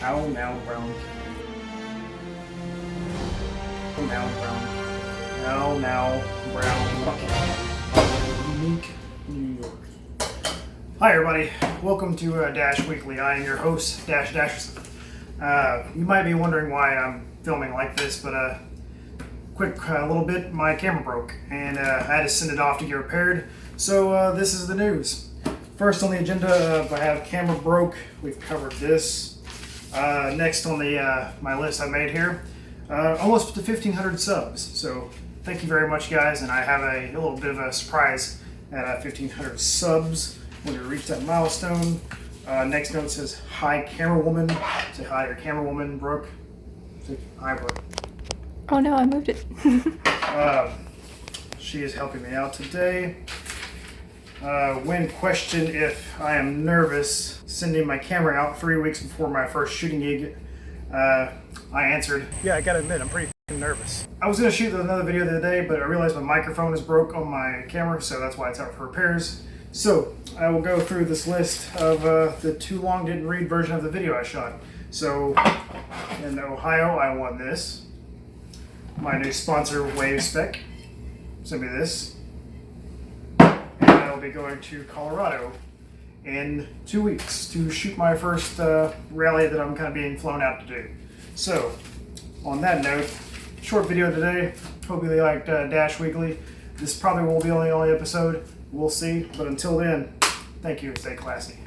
Ow, now brown. Oh, now brown. Ow, now brown. Unique New York. Hi everybody, welcome to Dash Weekly. I am your host, Dasherson. You might be wondering why I'm filming like this, but quick little bit, my camera broke and I had to send it off to get repaired. So this is the news. First on the agenda, I have camera broke. We've covered this. Next on the my list I made here, almost to 1,500 subs. So thank you very much, guys. And I have a little bit of a surprise at 1,500 subs when we reach that milestone. Next note says, "Hi, camera woman." Say hi, your camera woman, Brooke. Say hi, Brooke. Oh no, I moved it. She is helping me out today. When questioned if I am nervous sending my camera out 3 weeks before my first shooting gig, I answered, yeah, I gotta admit, I'm pretty nervous. I was gonna shoot another video the other day, but I realized my microphone is broke on my camera, so that's why it's out for repairs. So I will go through this list of the too long didn't read version of the video I shot. So in Ohio, I won this. My new sponsor, WaveSpec, sent me this. And I'll be going to Colorado in 2 weeks to shoot my first rally that I'm kind of being flown out to do. So on that note, short video today. Hope you liked Dash Weekly. This probably will be the only episode. We'll see. But until then, thank you and stay classy.